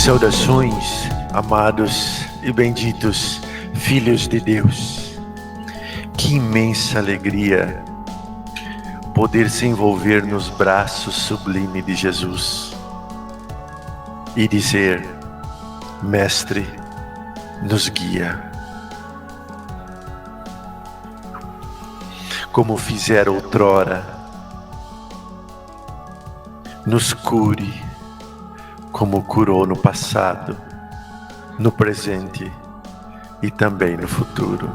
Saudações, amados e benditos filhos de Deus. Que imensa alegria poder se envolver nos braços sublimes de Jesus e dizer: Mestre, nos guia. Como fizera outrora, nos cure, como curou no passado, no presente e também no futuro.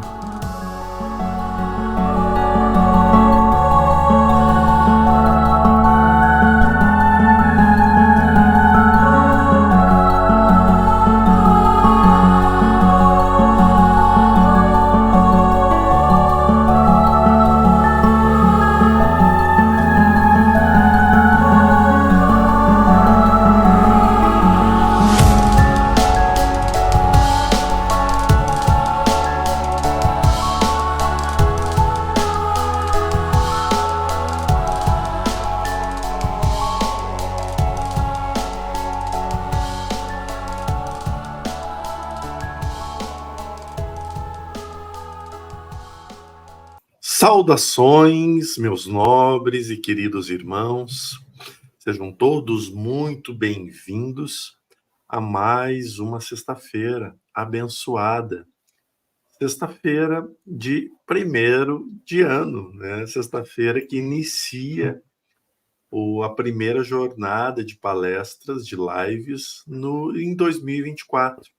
Saudações, meus nobres e queridos irmãos, sejam todos muito bem-vindos a mais uma sexta-feira abençoada, sexta-feira de 1º de ano, né? Sexta-feira que inicia a primeira jornada de palestras, de lives em 2024.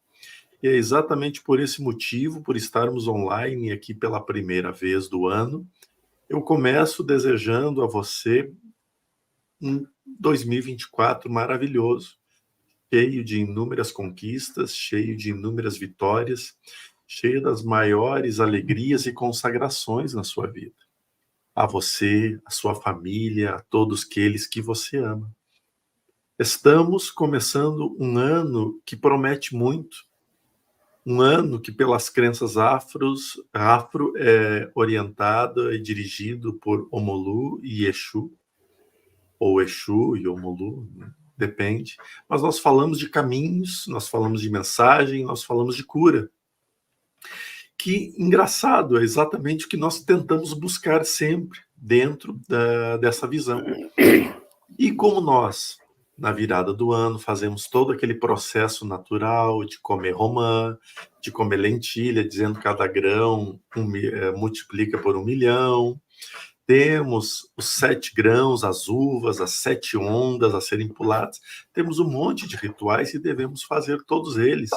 E é exatamente por esse motivo, por estarmos online aqui pela primeira vez do ano, eu começo desejando a você um 2024 maravilhoso, cheio de inúmeras conquistas, cheio de inúmeras vitórias, cheio das maiores alegrias e consagrações na sua vida. A você, a sua família, a todos aqueles que você ama. Estamos começando um ano que promete muito, um ano que, pelas crenças afro é orientado e dirigido por Omolu e Exu, ou Exu e Omolu, né? Depende. Mas nós falamos de caminhos, nós falamos de mensagem, nós falamos de cura. Que engraçado, é exatamente o que nós tentamos buscar sempre dentro dessa visão. E como nós, na virada do ano, fazemos todo aquele processo natural de comer romã, de comer lentilha, dizendo que cada grão multiplica por 1 milhão. Temos os 7 grãos, as uvas, as 7 ondas a serem puladas. Temos um monte de rituais e devemos fazer todos eles.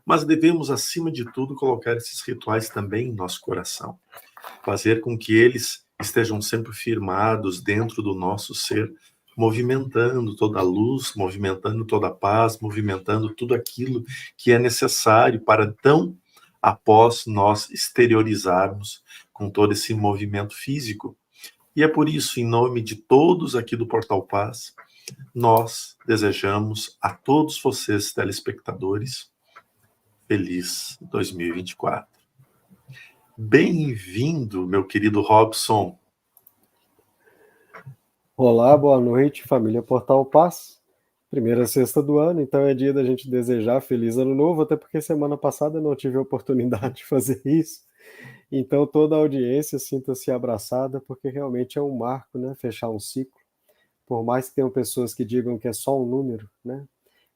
Mas devemos, acima de tudo, colocar esses rituais também em nosso coração. Fazer com que eles estejam sempre firmados dentro do nosso ser, movimentando toda a luz, movimentando toda a paz, movimentando tudo aquilo que é necessário para então, após nós exteriorizarmos com todo esse movimento físico. E é por isso, em nome de todos aqui do Portal Paz, nós desejamos a todos vocês, telespectadores, feliz 2024. Bem-vindo, meu querido Robson. Olá, boa noite, família Portal Paz. Primeira sexta do ano, então é dia da gente desejar feliz ano novo, até porque semana passada eu não tive a oportunidade de fazer isso. Então toda a audiência sinta-se abraçada, porque realmente é um marco, né? Fechar um ciclo. Por mais que tenham pessoas que digam que é só um número, né?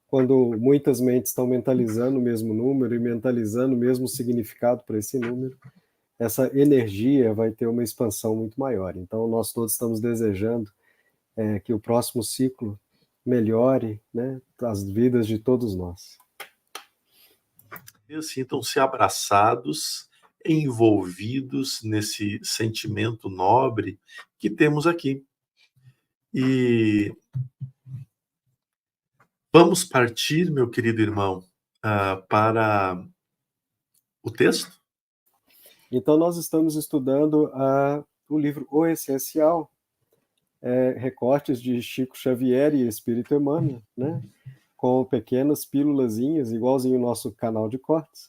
Quando muitas mentes estão mentalizando o mesmo número e mentalizando o mesmo significado para esse número, essa energia vai ter uma expansão muito maior. Então nós todos estamos desejando que o próximo ciclo melhore, né, as vidas de todos nós. Sintam-se abraçados, envolvidos nesse sentimento nobre que temos aqui. E vamos partir, meu querido irmão, para o texto? Então nós estamos estudando o livro O Essencial, recortes de Chico Xavier e Espírito Emmanuel, né? Com pequenas pílulazinhas, igualzinho o nosso canal de cortes,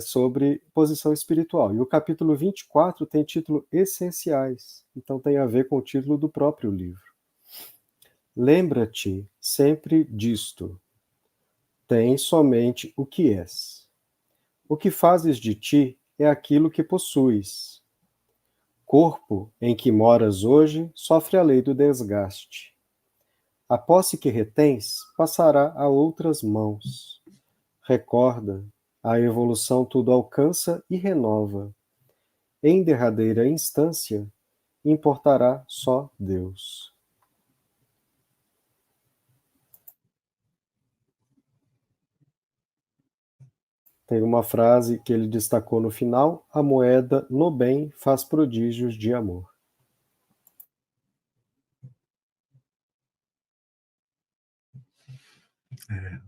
sobre posição espiritual. E o capítulo 24 tem título Essenciais, então tem a ver com o título do próprio livro. Lembra-te sempre disto. tens somente o que és. O que fazes de ti é aquilo que possuis. Corpo em que moras hoje sofre a lei do desgaste. A posse que retens passará a outras mãos. Recorda, a evolução tudo alcança e renova. Em derradeira instância, importará só Deus. Tem uma frase que ele destacou no final: a moeda no bem faz prodígios de amor.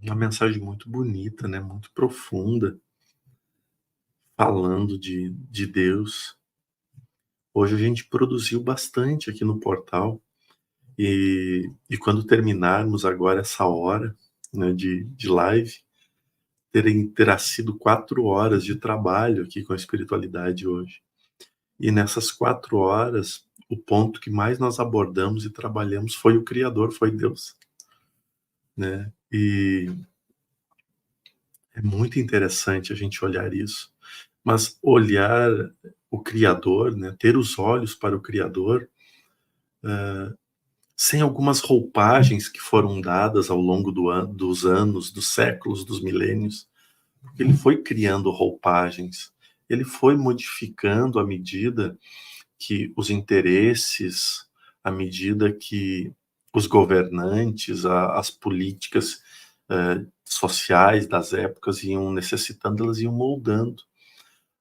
Uma mensagem muito bonita, né? Muito profunda, falando de Deus. Hoje a gente produziu bastante aqui no portal e quando terminarmos agora essa hora, né, de live, terá sido 4 horas de trabalho aqui com a espiritualidade hoje. E nessas 4 horas, o ponto que mais nós abordamos e trabalhamos foi o Criador, foi Deus, né? E é muito interessante a gente olhar isso. Mas olhar o Criador, né, ter os olhos para o Criador, sem algumas roupagens que foram dadas ao longo dos anos, dos séculos, dos milênios, porque ele foi criando roupagens, ele foi modificando à medida que os interesses, à medida que os governantes, as políticas sociais das épocas iam necessitando, elas iam moldando.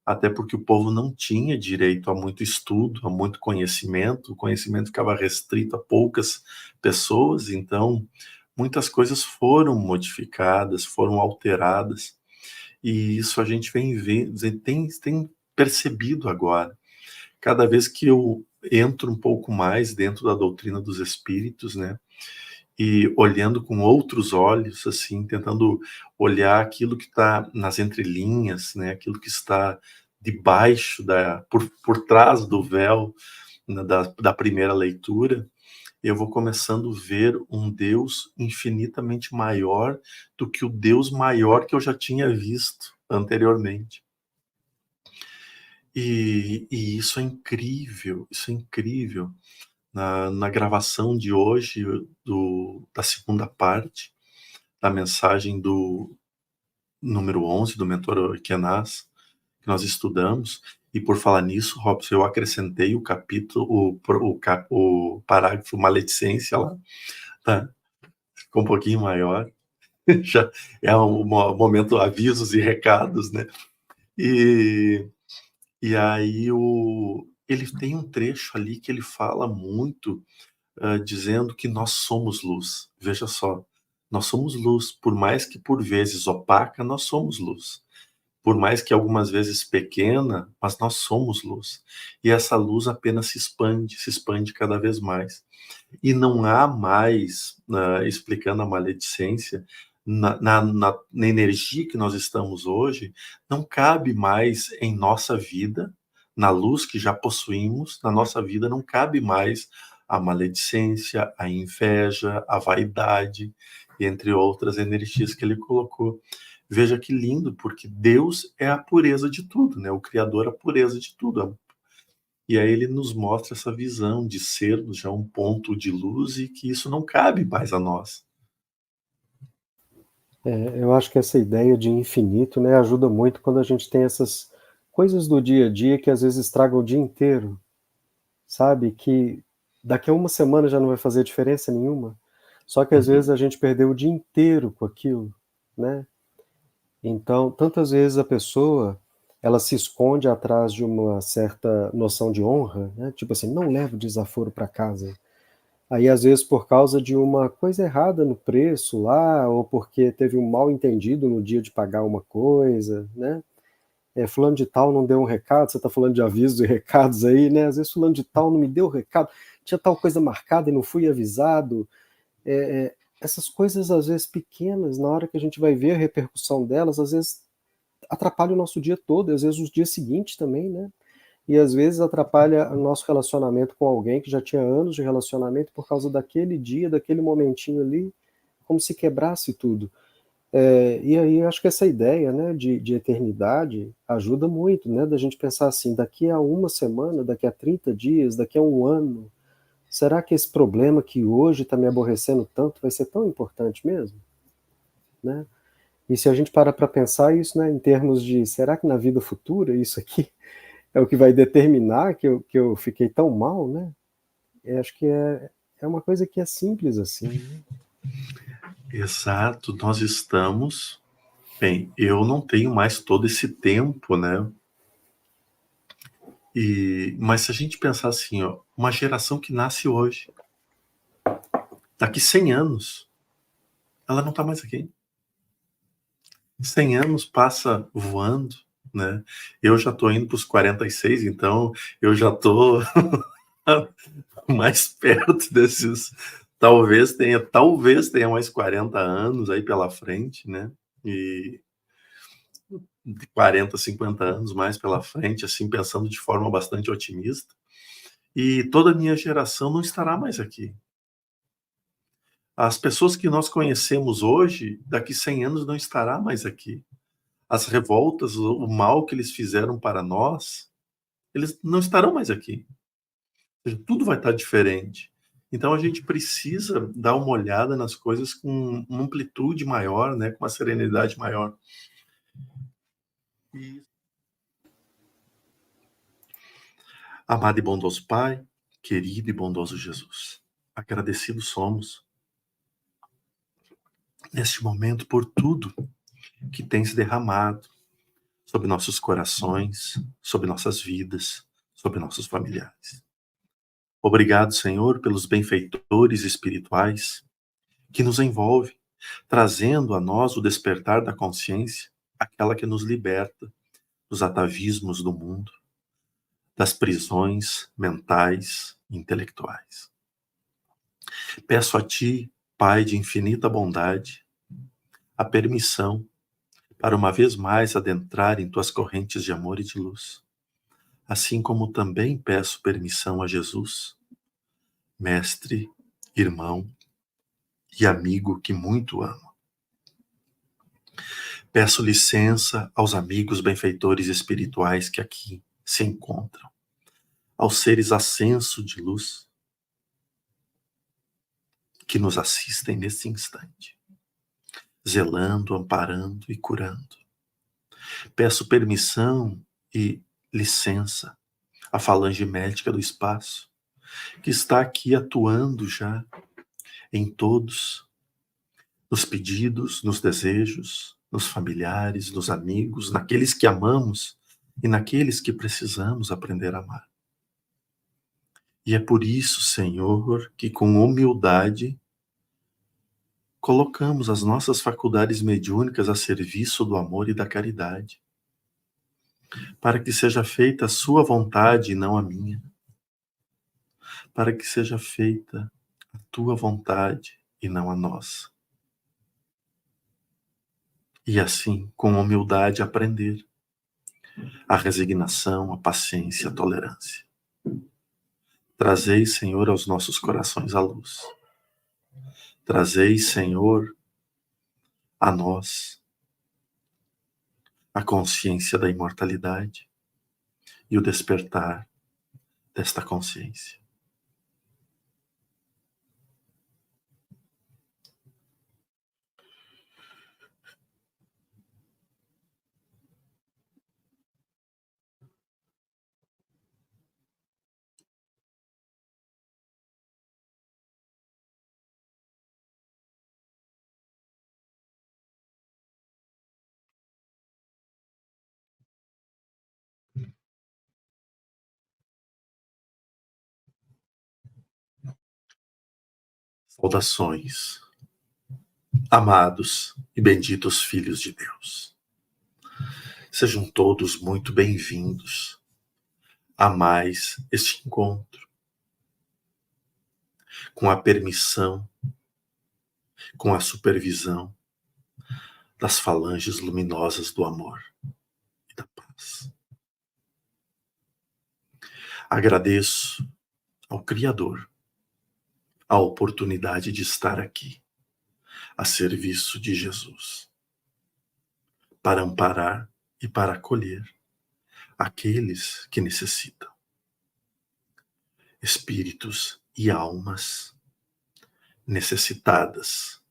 Até porque o povo não tinha direito a muito estudo, a muito conhecimento, o conhecimento ficava restrito a poucas pessoas, então muitas coisas foram modificadas, foram alteradas, e isso a gente vem vendo, tem percebido agora. Cada vez que eu entro um pouco mais dentro da doutrina dos espíritos, né, e olhando com outros olhos, assim, tentando olhar aquilo que está nas entrelinhas, né, aquilo que está debaixo, por trás do véu, né, da primeira leitura, eu vou começando a ver um Deus infinitamente maior do que o Deus maior que eu já tinha visto anteriormente. E isso é incrível, isso é incrível. Na gravação de hoje, da segunda parte, da mensagem do número 11, do mentor Kenaz, que nós estudamos, e por falar nisso, Robson, eu acrescentei o capítulo, o parágrafo maledicência lá, tá? Ficou um pouquinho maior, já é um momento avisos e recados, né? E aí ele tem um trecho ali que ele fala muito, dizendo que nós somos luz. Veja só, nós somos luz, por mais que por vezes opaca, nós somos luz. Por mais que algumas vezes pequena, mas nós somos luz. E essa luz apenas se expande cada vez mais. E não há mais, explicando a maledicência, na energia que nós estamos hoje, não cabe mais em nossa vida, na luz que já possuímos, na nossa vida não cabe mais a maledicência, a inveja, a vaidade, entre outras energias que ele colocou. Veja que lindo, porque Deus é a pureza de tudo, né? O Criador é a pureza de tudo. E aí ele nos mostra essa visão de sermos já um ponto de luz e que isso não cabe mais a nós. Eu acho que essa ideia de infinito, né, ajuda muito quando a gente tem essas coisas do dia a dia que às vezes estragam o dia inteiro, sabe? Que daqui a uma semana já não vai fazer diferença nenhuma. Só que às vezes a gente perdeu o dia inteiro com aquilo, né? Então, tantas vezes a pessoa, ela se esconde atrás de uma certa noção de honra, né? Tipo assim, não leva o desaforo para casa. Aí, às vezes, por causa de uma coisa errada no preço lá, ou porque teve um mal entendido no dia de pagar uma coisa, né? Fulano de tal não deu um recado, você está falando de avisos e recados aí, né? Às vezes fulano de tal não me deu recado, tinha tal coisa marcada e não fui avisado. Essas coisas, às vezes, pequenas, na hora que a gente vai ver a repercussão delas, às vezes atrapalha o nosso dia todo, e às vezes os dias seguintes também, né? E às vezes atrapalha o nosso relacionamento com alguém que já tinha anos de relacionamento por causa daquele dia, daquele momentinho ali, como se quebrasse tudo. E aí eu acho que essa ideia, né, de eternidade ajuda muito, né, da gente pensar assim, daqui a uma semana, daqui a 30 dias, daqui a um ano, será que esse problema que hoje está me aborrecendo tanto vai ser tão importante mesmo? Né? E se a gente para pensar isso, né, em termos de, será que na vida futura isso aqui é o que vai determinar que eu fiquei tão mal, né? Eu acho que é uma coisa que é simples assim, né? Exato, nós estamos... Bem, eu não tenho mais todo esse tempo, né? Mas se a gente pensar assim, ó, uma geração que nasce hoje, daqui 100 anos, ela não está mais aqui. 100 anos passa voando, né? Eu já estou indo para os 46, então eu já estou mais perto desses... Talvez tenha mais 40 anos aí pela frente, né? E 40, 50 anos mais pela frente, assim, pensando de forma bastante otimista. E toda a minha geração não estará mais aqui. As pessoas que nós conhecemos hoje, daqui 100 anos não estará mais aqui. As revoltas, o mal que eles fizeram para nós, eles não estarão mais aqui. Tudo vai estar diferente. Então a gente precisa dar uma olhada nas coisas com uma amplitude maior, né, com uma serenidade maior. Amado e bondoso Pai, querido e bondoso Jesus, agradecidos somos neste momento por tudo que tens derramado sobre nossos corações, sobre nossas vidas, sobre nossos familiares. Obrigado, Senhor, pelos benfeitores espirituais que nos envolvem, trazendo a nós o despertar da consciência, aquela que nos liberta dos atavismos do mundo, das prisões mentais e intelectuais. Peço a Ti, Pai de infinita bondade, a permissão para uma vez mais adentrar em Tuas correntes de amor e de luz, assim como também peço permissão a Jesus, mestre, irmão e amigo que muito amo. Peço licença aos amigos benfeitores espirituais que aqui se encontram, aos seres ascenso de luz que nos assistem neste instante, zelando, amparando e curando. Peço permissão e licença à falange médica do espaço, que está aqui atuando já em todos, nos pedidos, nos desejos, nos familiares, nos amigos, naqueles que amamos e naqueles que precisamos aprender a amar. E é por isso, Senhor, que com humildade colocamos as nossas faculdades mediúnicas a serviço do amor e da caridade, para que seja feita a sua vontade e não a minha, para que seja feita a tua vontade e não a nossa. E assim, com humildade, aprender a resignação, a paciência, a tolerância. Trazei, Senhor, aos nossos corações a luz. Trazei, Senhor, a nós a consciência da imortalidade e o despertar desta consciência. Saudações, amados e benditos filhos de Deus. Sejam todos muito bem-vindos a mais este encontro, com a permissão, com a supervisão das falanges luminosas do amor e da paz. Agradeço ao Criador a oportunidade de estar aqui, a serviço de Jesus. para amparar e para acolher aqueles que necessitam. Espíritos e almas necessitadas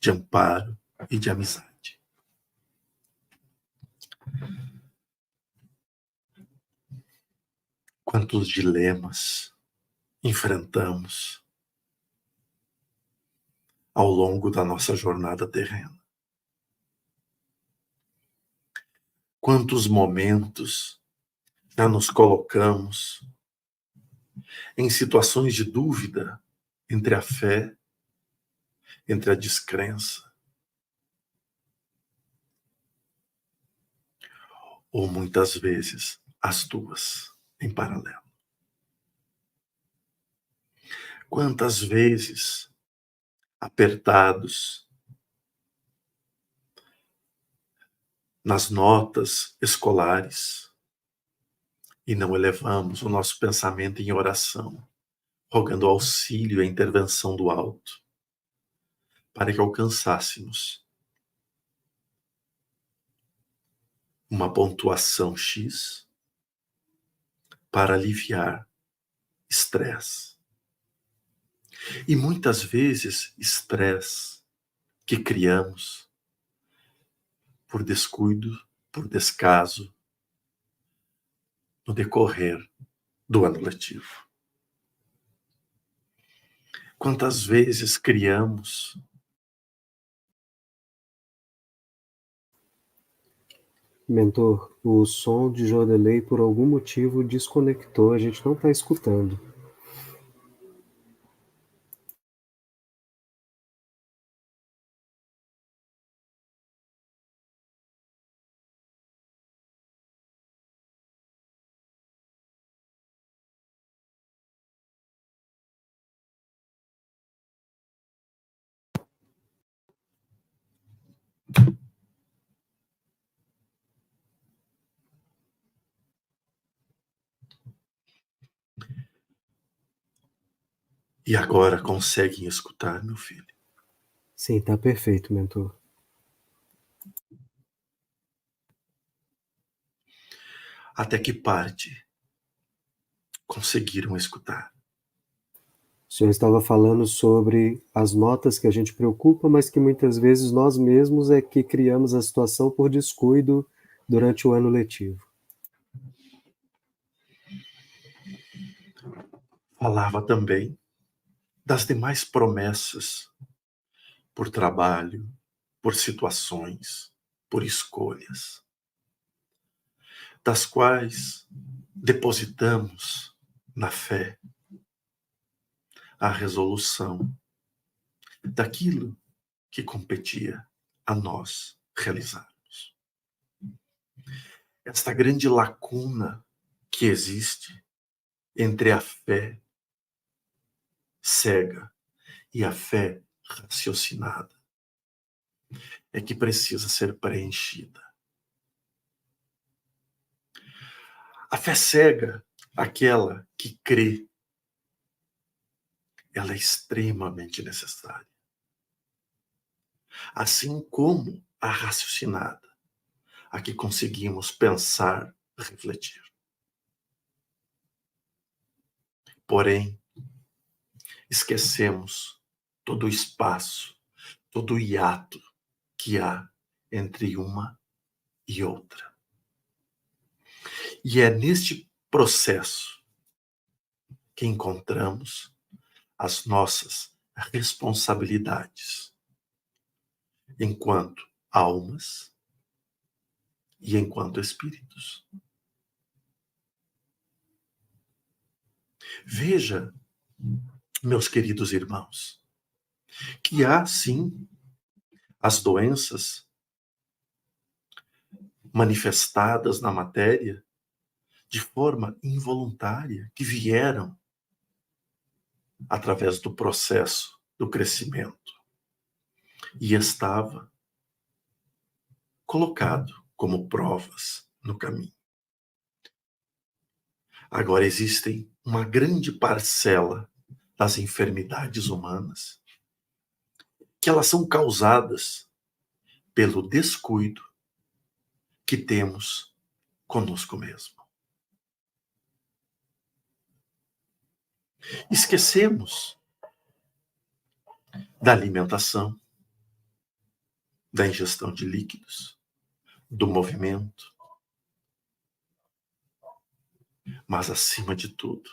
de amparo e de amizade. Quantos dilemas enfrentamos ao longo da nossa jornada terrena. Quantos momentos já nos colocamos em situações de dúvida entre a fé, entre a descrença, ou muitas vezes as duas em paralelo. Quantas vezes, apertados nas notas escolares, e não elevamos o nosso pensamento em oração, rogando auxílio e a intervenção do alto, para que alcançássemos uma pontuação X para aliviar estresse. E muitas vezes estresse que criamos por descuido, por descaso, no decorrer do ano letivo. Quantas vezes criamos Mentor, o som de Jodelei por algum motivo desconectou, a gente não está escutando. e agora conseguem escutar, meu filho? Sim, está perfeito, mentor. Até que parte conseguiram escutar? O senhor estava falando sobre as notas que a gente preocupa, mas que muitas vezes nós mesmos é que criamos a situação por descuido durante o ano letivo. Falava também das demais promessas por trabalho, por situações, por escolhas, das quais depositamos na fé a resolução daquilo que competia a nós realizarmos. Esta grande lacuna que existe entre a fé cega e a fé raciocinada é que precisa ser preenchida. A fé cega, aquela que crê, ela é extremamente necessária. Assim como a raciocinada, a que conseguimos pensar, refletir. Porém, esquecemos todo o espaço, todo o hiato que há entre uma e outra. E é neste processo que encontramos as nossas responsabilidades enquanto almas e enquanto espíritos. Veja, meus queridos irmãos, que há sim as doenças manifestadas na matéria de forma involuntária, que vieram através do processo do crescimento e estava colocado como provas no caminho. Agora existem uma grande parcela das enfermidades humanas que elas são causadas pelo descuido que temos conosco mesmo. Esquecemos da alimentação, da ingestão de líquidos, do movimento, mas, acima de tudo,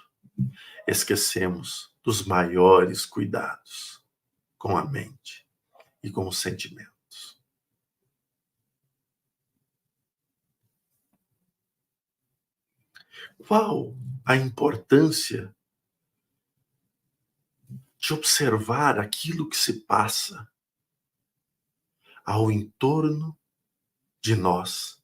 esquecemos dos maiores cuidados com a mente e com os sentimentos. Qual a importância de observar aquilo que se passa ao entorno de nós,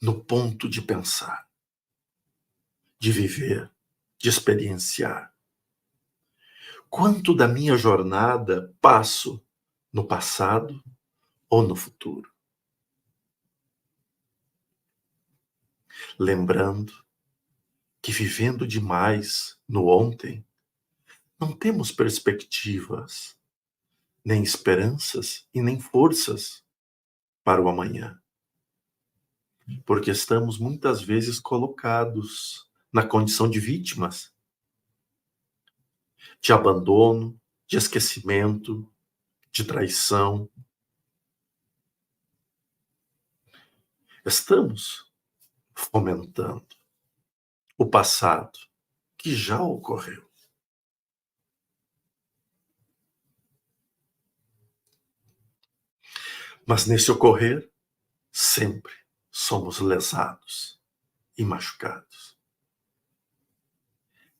no ponto de pensar, de viver, de experienciar? Quanto da minha jornada passo no passado ou no futuro? Lembrando que, vivendo demais no ontem, não temos perspectivas, nem esperanças e nem forças para o amanhã. Porque estamos muitas vezes colocados na condição de vítimas, de abandono, de esquecimento, de traição. Estamos fomentando o passado que já ocorreu. Mas nesse ocorrer, sempre somos lesados e machucados.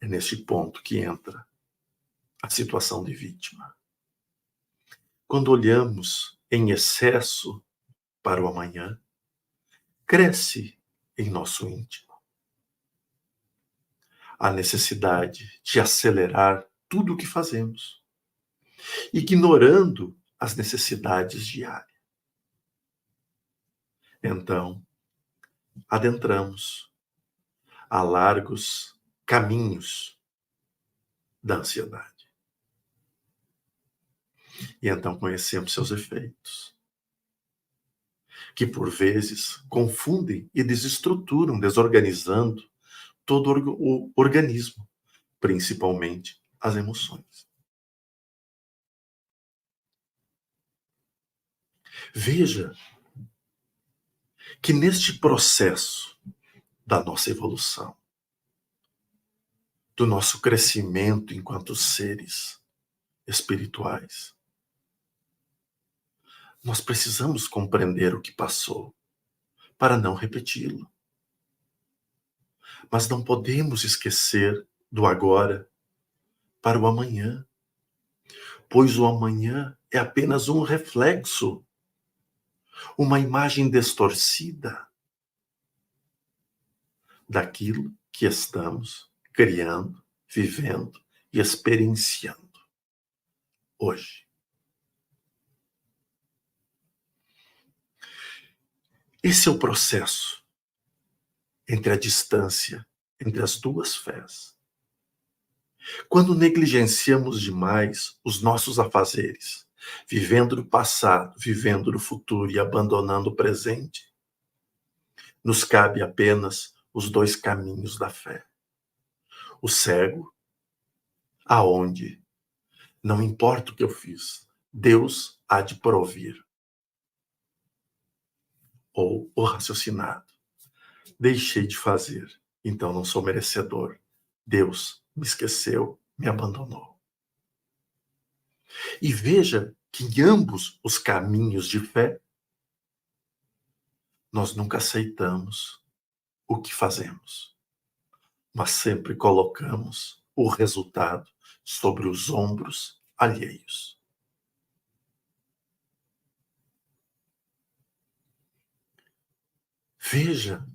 É neste ponto que entra a situação de vítima. Quando olhamos em excesso para o amanhã, cresce em nosso íntimo a necessidade de acelerar tudo o que fazemos, ignorando as necessidades diárias. Então, adentramos a largos caminhos da ansiedade. E então conhecemos seus efeitos, que por vezes confundem e desestruturam, desorganizando todo o organismo, principalmente as emoções. Veja que neste processo da nossa evolução, do nosso crescimento enquanto seres espirituais, nós precisamos compreender o que passou para não repeti-lo. Mas não podemos esquecer do agora para o amanhã, pois o amanhã é apenas um reflexo, uma imagem distorcida daquilo que estamos criando, vivendo e experienciando hoje. Esse é o processo entre a distância entre as duas fés. Quando negligenciamos demais os nossos afazeres, vivendo no passado, vivendo no futuro e abandonando o presente, nos cabe apenas os dois caminhos da fé. O cego, aonde não importa o que eu fiz, Deus há de provir. Ou o raciocinado, deixei de fazer, então não sou merecedor. Deus me esqueceu, me abandonou. E veja que em ambos os caminhos de fé, nós nunca aceitamos o que fazemos, mas sempre colocamos o resultado sobre os ombros alheios. Veja,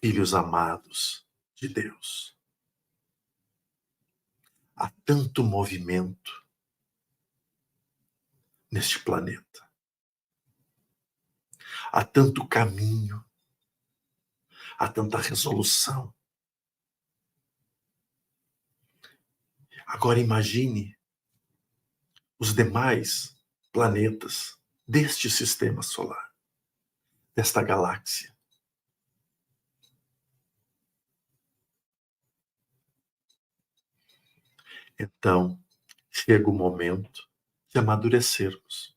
filhos amados de Deus, há tanto movimento neste planeta, há tanto caminho, há tanta resolução, Agora imagine os demais planetas deste sistema solar, desta galáxia. Então, chega o momento de amadurecermos,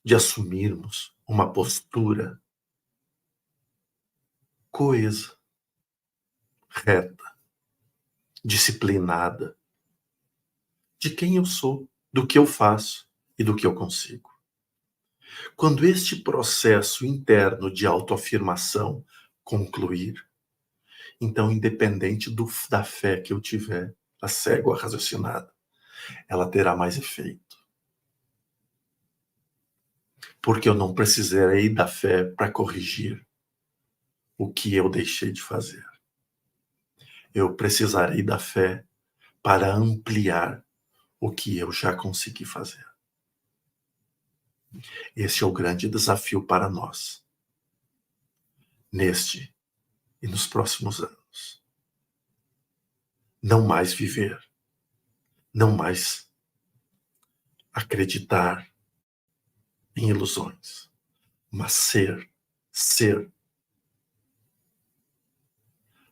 de assumirmos uma postura coesa, reta, disciplinada, de quem eu sou, do que eu faço e do que eu consigo. Quando este processo interno de autoafirmação concluir, então, independente da fé que eu tiver, a cega ou a raciocinada, ela terá mais efeito. Porque eu não precisarei da fé para corrigir o que eu deixei de fazer. Eu precisarei da fé para ampliar o que eu já consegui fazer. Esse é o grande desafio para nós, neste e nos próximos anos. Não mais viver, não mais acreditar em ilusões, mas ser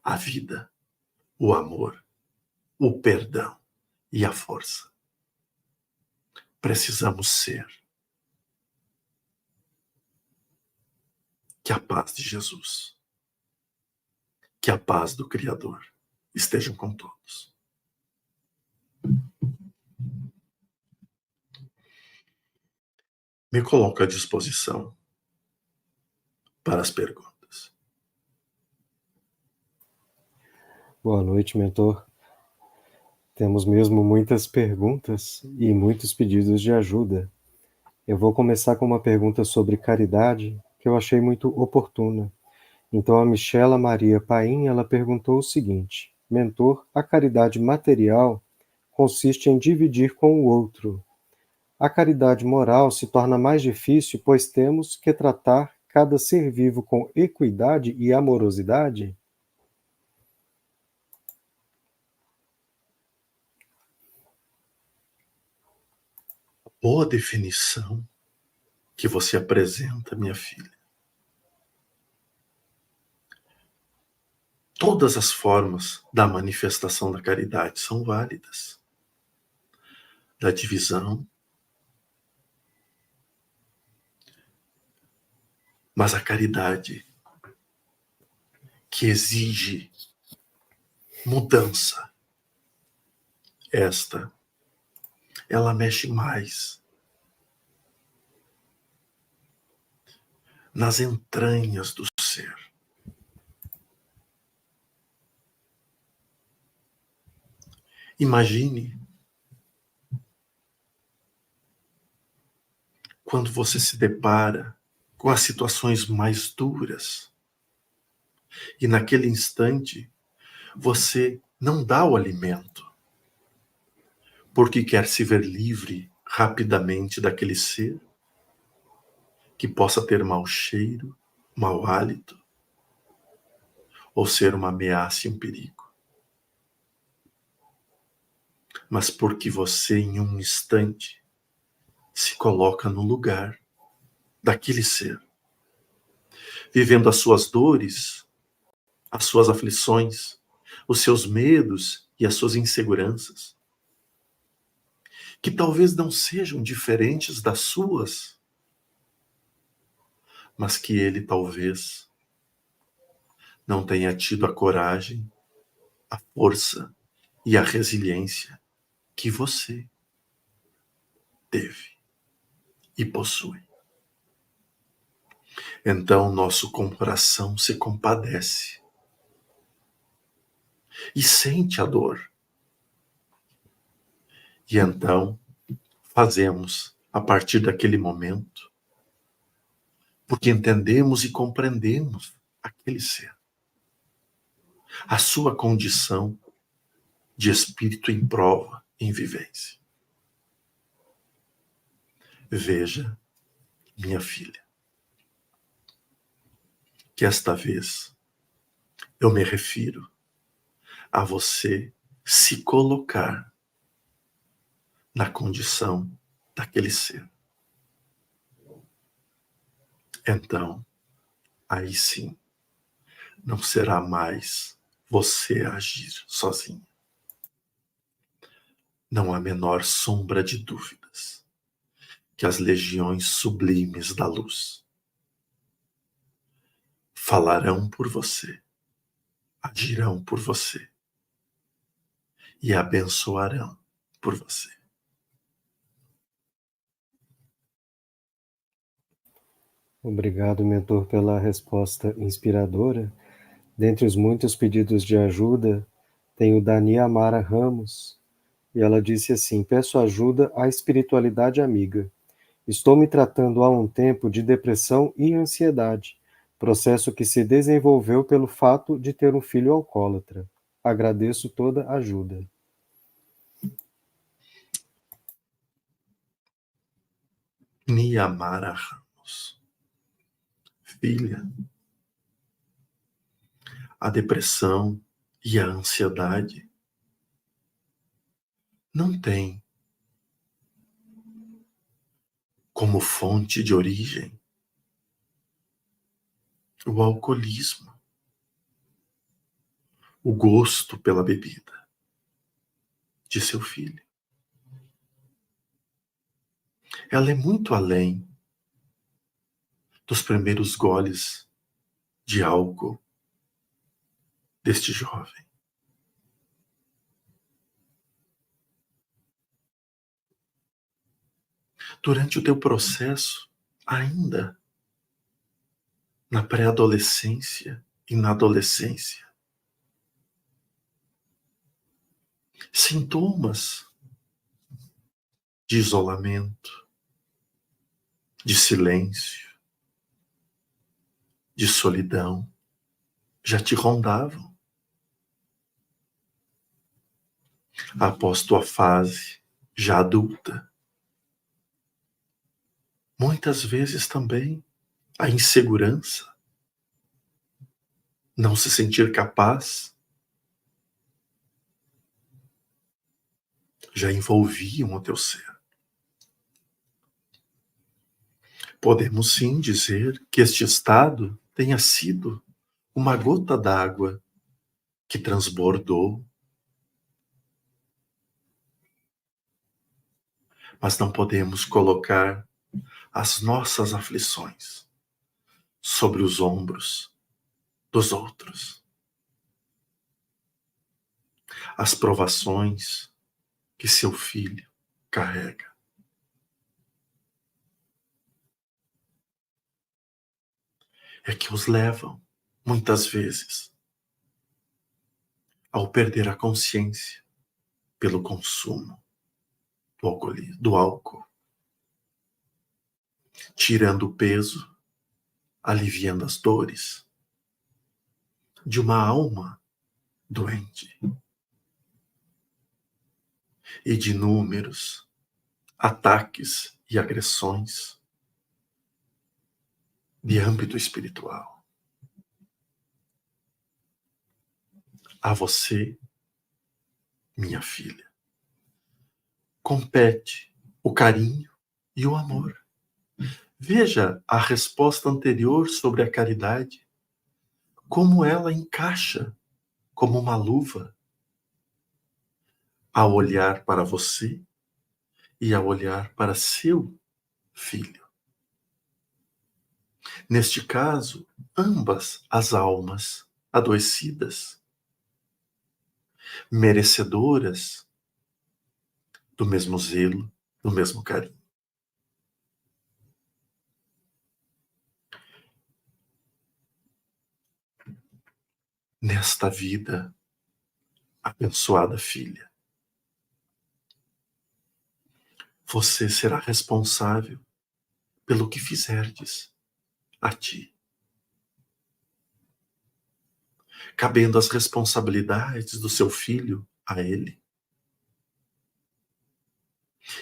a vida, o amor, o perdão e a força. Precisamos ser. Que a paz de Jesus, que a paz do Criador estejam com todos. Me coloco à disposição para as perguntas. Boa noite, mentor. Temos mesmo muitas perguntas e muitos pedidos de ajuda. Eu vou começar com uma pergunta sobre caridade que eu achei muito oportuna. Então, a Michela Maria Paim, ela perguntou o seguinte: mentor, a caridade material consiste em dividir com o outro. A caridade moral se torna mais difícil, pois temos que tratar cada ser vivo com equidade e amorosidade? Boa definição que você apresenta, minha filha. Todas as formas da manifestação da caridade são válidas. Da divisão. Mas a caridade que exige mudança, ela mexe mais nas entranhas do ser. Imagine quando você se depara com as situações mais duras e naquele instante você não dá o alimento porque quer se ver livre rapidamente daquele ser que possa ter mau cheiro, mau hálito ou ser uma ameaça e um perigo. Mas porque você em um instante se coloca no lugar daquele ser, vivendo as suas dores, as suas aflições, os seus medos e as suas inseguranças, que talvez não sejam diferentes das suas, mas que ele talvez não tenha tido a coragem, a força e a resiliência que você teve e possui. Então nosso coração se compadece e sente a dor. E então fazemos, a partir daquele momento, porque entendemos e compreendemos aquele ser, a sua condição de espírito em prova, em vivência. Veja, minha filha, que esta vez eu me refiro a você se colocar na condição daquele ser. Então, aí sim, não será mais você a agir sozinho. Não há menor sombra de dúvidas que as legiões sublimes da luz falarão por você, agirão por você e abençoarão por você. Obrigado, mentor, pela resposta inspiradora. Dentre os muitos pedidos de ajuda, tem o da Niamara Ramos, e ela disse assim: peço ajuda à espiritualidade amiga. Estou me tratando há um tempo de depressão e ansiedade, processo que se desenvolveu pelo fato de ter um filho alcoólatra. Agradeço toda a ajuda. Niamara Ramos. Filha, a depressão e a ansiedade não têm como fonte de origem o alcoolismo, o gosto pela bebida de seu filho. Ela é muito além dos primeiros goles de álcool deste jovem. Durante o teu processo, ainda na pré-adolescência e na adolescência, sintomas de isolamento, de silêncio, de solidão já te rondavam. Após tua fase já adulta, muitas vezes também a insegurança, não se sentir capaz, já envolviam o teu ser. Podemos sim dizer que este estado tenha sido uma gota d'água que transbordou, mas não podemos colocar as nossas aflições sobre os ombros dos outros. As provações que seu filho carrega. É que os levam, muitas vezes, ao perder a consciência pelo consumo do álcool, tirando o peso, aliviando as dores de uma alma doente e de inúmeros ataques e agressões de âmbito espiritual. A você, minha filha, compete o carinho e o amor. Veja a resposta anterior sobre a caridade, como ela encaixa como uma luva ao olhar para você e ao olhar para seu filho. Neste caso, ambas as almas adoecidas, merecedoras do mesmo zelo, do mesmo carinho. Nesta vida, abençoada filha, você será responsável pelo que fizerdes a ti. Cabendo as responsabilidades do seu filho a ele.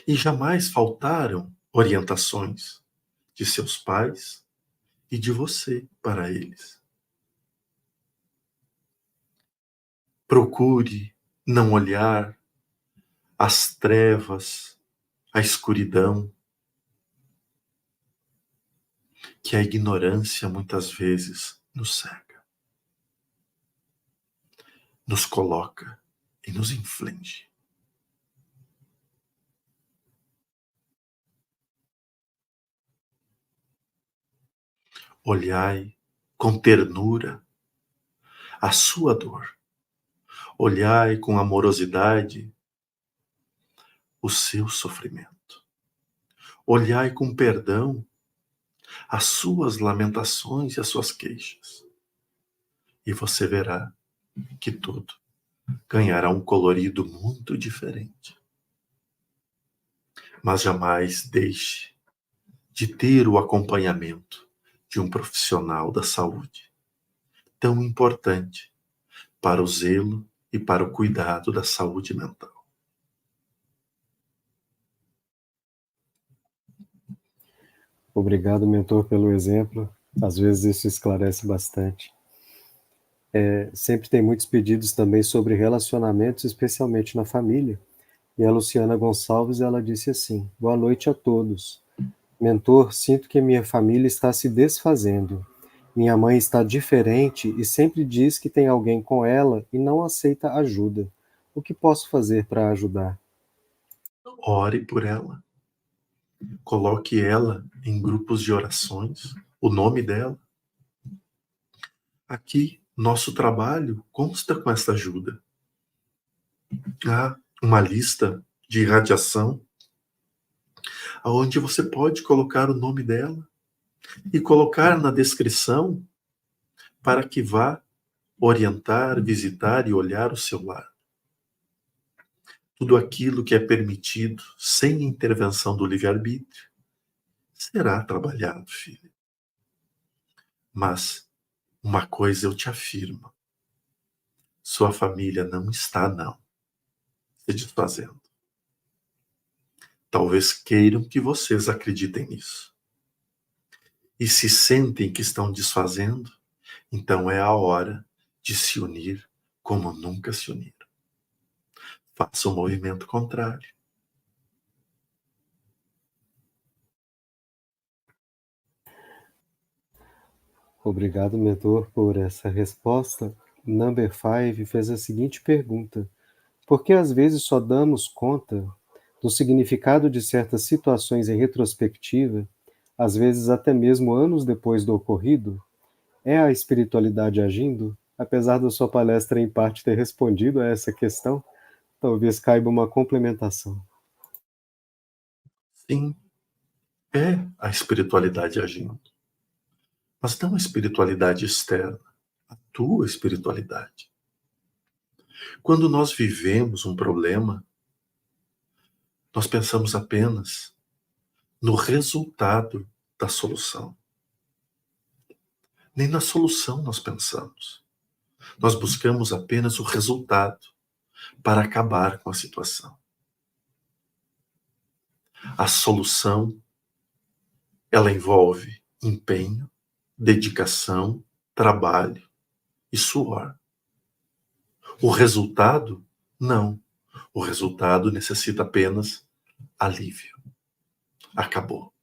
E jamais faltaram orientações de seus pais e de você para eles. Procure não olhar as trevas, a escuridão, que a ignorância muitas vezes nos cega, nos coloca e nos inflige. Olhai com ternura a sua dor. Olhai com amorosidade o seu sofrimento. Olhai com perdão as suas lamentações e as suas queixas. E você verá que tudo ganhará um colorido muito diferente. Mas jamais deixe de ter o acompanhamento de um profissional da saúde, tão importante para o zelo e para o cuidado da saúde mental. Obrigado, mentor, pelo exemplo. Às vezes isso esclarece bastante. Sempre tem muitos pedidos também sobre relacionamentos, especialmente na família. E a Luciana Gonçalves, ela disse assim: boa noite a todos. Mentor, sinto que minha família está se desfazendo. Minha mãe está diferente e sempre diz que tem alguém com ela e não aceita ajuda. O que posso fazer para ajudar? Ore por ela. Coloque ela em grupos de orações, o nome dela. Aqui, nosso trabalho consta com essa ajuda. Há uma lista de irradiação onde você pode colocar o nome dela e colocar na descrição para que vá orientar, visitar e olhar o seu lar. Tudo aquilo que é permitido sem intervenção do livre-arbítrio será trabalhado, filho. Mas uma coisa eu te afirmo: sua família não está, não, se desfazendo. Talvez queiram que vocês acreditem nisso. E se sentem que estão desfazendo, então é a hora de se unir como nunca se uniram. Faça o movimento contrário. Obrigado, mentor, por essa resposta. Number 5 fez a seguinte pergunta: por que às vezes só damos conta do significado de certas situações em retrospectiva, às vezes até mesmo anos depois do ocorrido? É a espiritualidade agindo? Apesar da sua palestra em parte ter respondido a essa questão, talvez caiba uma complementação. Sim, é a espiritualidade agindo. Mas não a espiritualidade externa, a tua espiritualidade. Quando nós vivemos um problema, nós pensamos apenas no resultado da solução. Nem na solução nós pensamos. Nós buscamos apenas o resultado para acabar com a situação. A solução, ela envolve empenho, dedicação, trabalho e suor. O resultado, não. O resultado necessita apenas alívio. Acabou.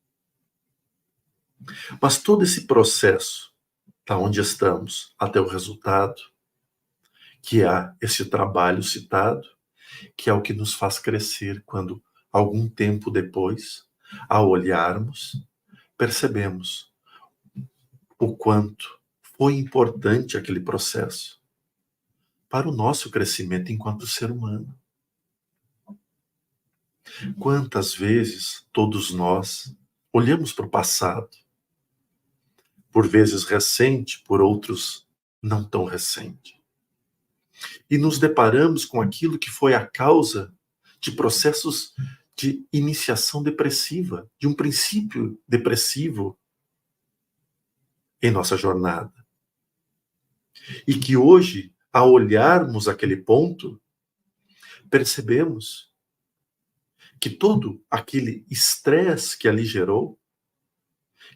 Mas todo esse processo, da onde estamos até o resultado, que há esse trabalho citado, que é o que nos faz crescer quando, algum tempo depois, ao olharmos, percebemos o quanto foi importante aquele processo para o nosso crescimento enquanto ser humano. Quantas vezes todos nós olhamos para o passado, por vezes recente, por outros não tão recente, e nos deparamos com aquilo que foi a causa de processos de iniciação depressiva, de um princípio depressivo em nossa jornada. E que hoje, ao olharmos aquele ponto, percebemos que todo aquele estresse que ali gerou,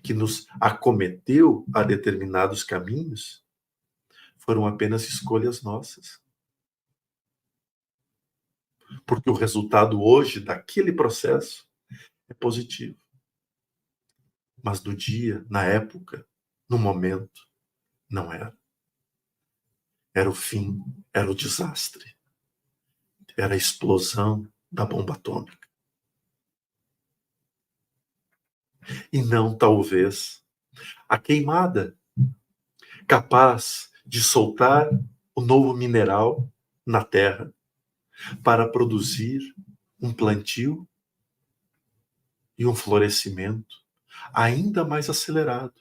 que nos acometeu a determinados caminhos, foram apenas escolhas nossas. porque o resultado hoje daquele processo é positivo. Mas no dia, na época, no momento, não era. Era o fim, era o desastre. Era a explosão da bomba atômica. E não, talvez, a queimada, capaz de soltar o novo mineral na terra para produzir um plantio e um florescimento ainda mais acelerado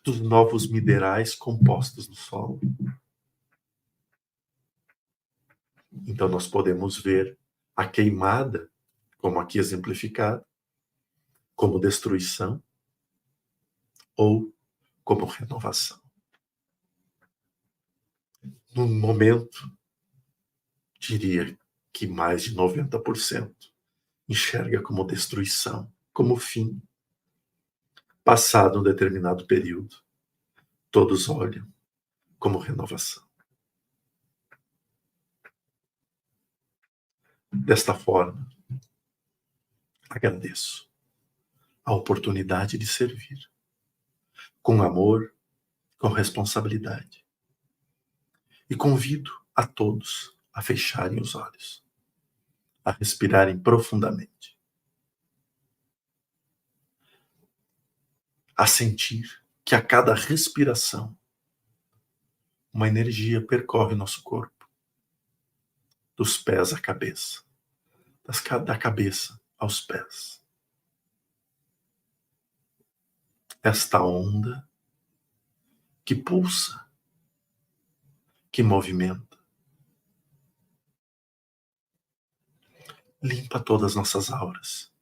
dos novos minerais compostos no solo. Então nós podemos ver a queimada, como aqui exemplificado, como destruição ou como renovação. No momento, diria que mais de 90% enxerga como destruição, como fim. Passado um determinado período, todos olham como renovação. Desta forma, agradeço a oportunidade de servir, com amor, com responsabilidade. E convido a todos a fecharem os olhos, a respirarem profundamente, a sentir que a cada respiração uma energia percorre nosso corpo, dos pés à cabeça, da cabeça aos pés. Esta onda que pulsa, que movimenta, limpa todas as nossas auras,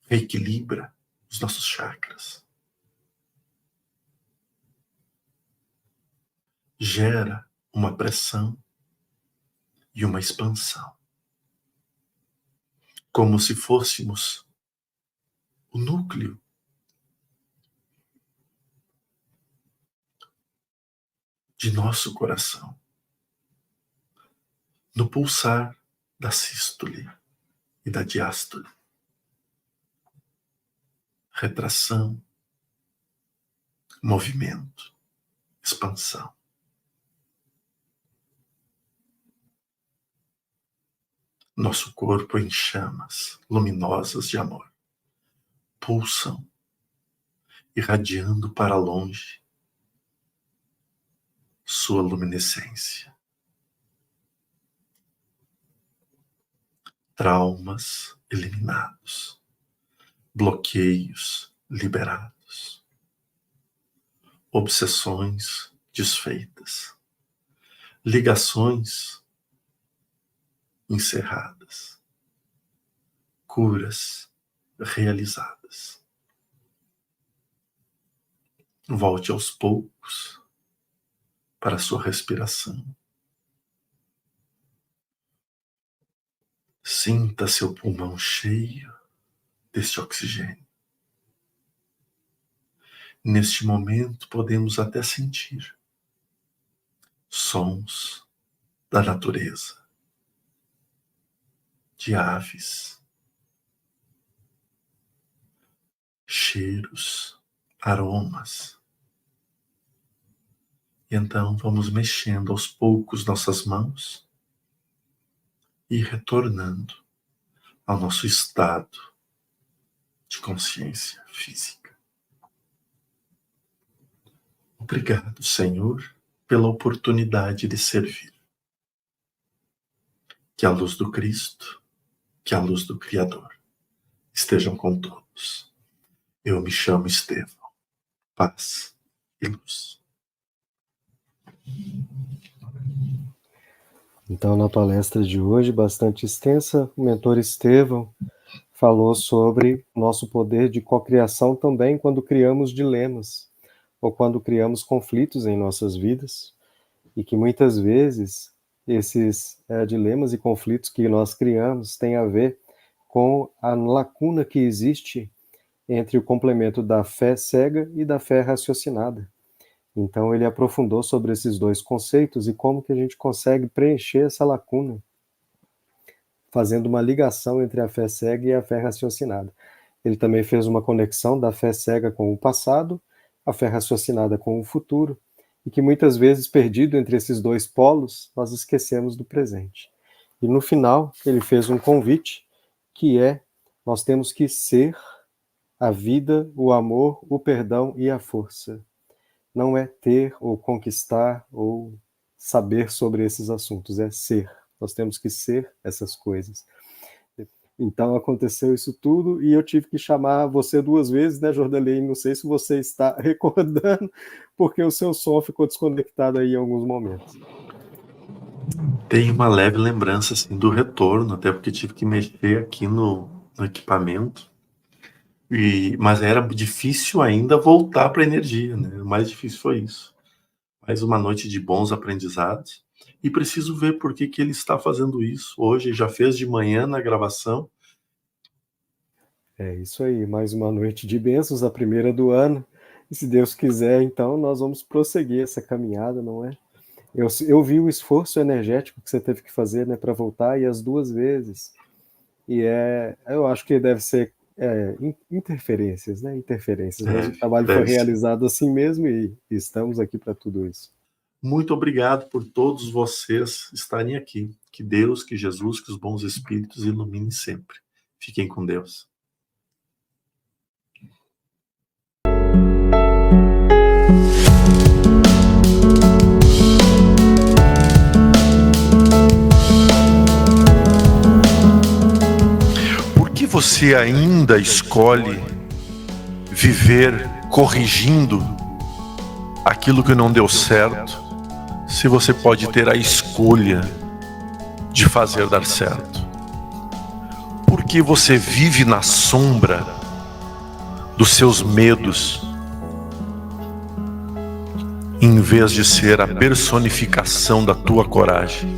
reequilibra os nossos chakras, gera uma pressão e uma expansão, como se fôssemos o núcleo de nosso coração, no pulsar da sístole e da diástole. Retração, movimento, expansão. Nosso corpo em chamas luminosas de amor pulsam, irradiando para longe sua luminescência. Traumas eliminados, bloqueios liberados, obsessões desfeitas, ligações encerradas, curas realizadas. Volte aos poucos para a sua respiração. Sinta seu pulmão cheio deste oxigênio. Neste momento, podemos até sentir sons da natureza, de aves, cheiros, aromas. E então vamos mexendo aos poucos nossas mãos e retornando ao nosso estado de consciência física. Obrigado, Senhor, pela oportunidade de servir. Que a luz do Cristo, que a luz do Criador estejam com todos. Eu me chamo Estevão. Paz e luz. Então, na palestra de hoje, bastante extensa, o mentor Estevão falou sobre nosso poder de cocriação também quando criamos dilemas ou quando criamos conflitos em nossas vidas, e que muitas vezes esses dilemas e conflitos que nós criamos têm a ver com a lacuna que existe entre o complemento da fé cega e da fé raciocinada. Então ele aprofundou sobre esses dois conceitos e como que a gente consegue preencher essa lacuna fazendo uma ligação entre a fé cega e a fé raciocinada. Ele também fez uma conexão da fé cega com o passado, a fé raciocinada com o futuro, e que muitas vezes, perdido entre esses dois polos, nós esquecemos do presente. E no final, ele fez um convite, que é: nós temos que ser a vida, o amor, o perdão e a força. Não é ter ou conquistar ou saber sobre esses assuntos, é ser. Nós temos que ser essas coisas. Então aconteceu isso tudo e eu tive que chamar você 2 vezes, né, Jordalei? Não sei se você está recordando, porque o seu som ficou desconectado aí em alguns momentos. Tem uma leve lembrança assim, do retorno, até porque tive que mexer aqui no equipamento. Mas era difícil ainda voltar para a energia, né? O mais difícil foi isso. Mais uma noite de bons aprendizados. E preciso ver por que ele está fazendo isso. Hoje já fez de manhã na gravação. É isso aí, mais uma noite de bênçãos, a primeira do ano. E se Deus quiser, então, nós vamos prosseguir essa caminhada, não é? Eu vi o esforço energético que você teve que fazer, né, para voltar, e as 2 vezes. E eu acho que deve ser interferências, né? Interferências. Mas o trabalho foi realizado assim mesmo e estamos aqui para tudo isso. Muito obrigado por todos vocês estarem aqui. Que Deus, que Jesus, que os bons espíritos iluminem sempre. Fiquem com Deus. Por que você ainda escolhe viver corrigindo aquilo que não deu certo, se você pode ter a escolha de fazer dar certo? Por que você vive na sombra dos seus medos, em vez de ser a personificação da tua coragem?